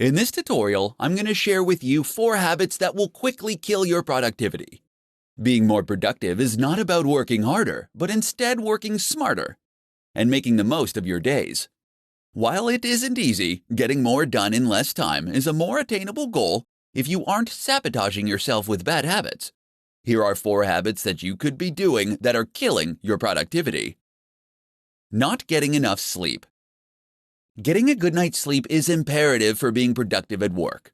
In this tutorial, I'm going to share with you 4 habits that will quickly kill your productivity. Being more productive is not about working harder, but instead working smarter and making the most of your days. While it isn't easy, getting more done in less time is a more attainable goal if you aren't sabotaging yourself with bad habits. Here are 4 habits that you could be doing that are killing your productivity. Not getting enough sleep. Getting a good night's sleep is imperative for being productive at work.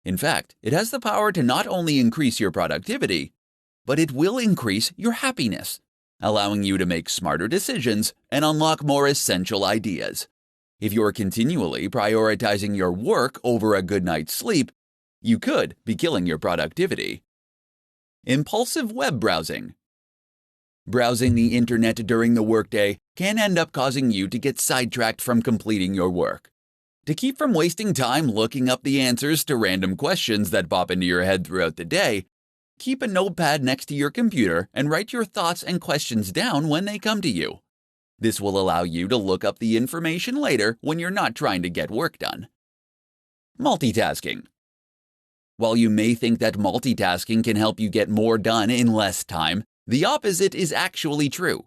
In fact, it has the power to not only increase your productivity, but it will increase your happiness, allowing you to make smarter decisions and unlock more essential ideas. If you're continually prioritizing your work over a good night's sleep, you could be killing your productivity. Impulsive web browsing. Browsing the internet during the workday can end up causing you to get sidetracked from completing your work. To keep from wasting time looking up the answers to random questions that pop into your head throughout the day, keep a notepad next to your computer and write your thoughts and questions down when they come to you. This will allow you to look up the information later when you're not trying to get work done. Multitasking. While you may think that multitasking can help you get more done in less time, the opposite is actually true.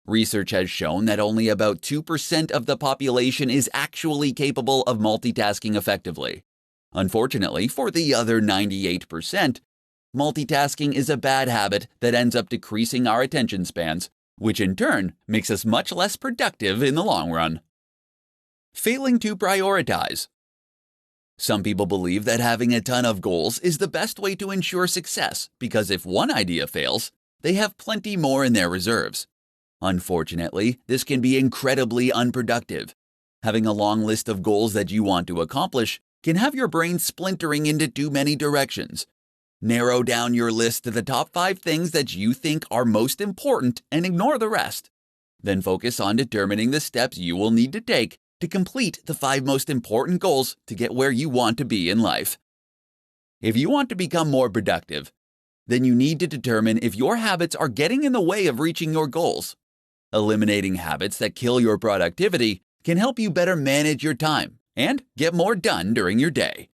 Research has shown that only about 2% of the population is actually capable of multitasking effectively. Unfortunately, for the other 98%, multitasking is a bad habit that ends up decreasing our attention spans, which in turn makes us much less productive in the long run. Failing to prioritize. Some people believe that having a ton of goals is the best way to ensure success because if one idea fails, they have plenty more in their reserves. Unfortunately, this can be incredibly unproductive. Having a long list of goals that you want to accomplish can have your brain splintering into too many directions. Narrow down your list to the top 5 things that you think are most important and ignore the rest. Then focus on determining the steps you will need to take to complete the 5 most important goals to get where you want to be in life. If you want to become more productive, then you need to determine if your habits are getting in the way of reaching your goals. Eliminating habits that kill your productivity can help you better manage your time and get more done during your day.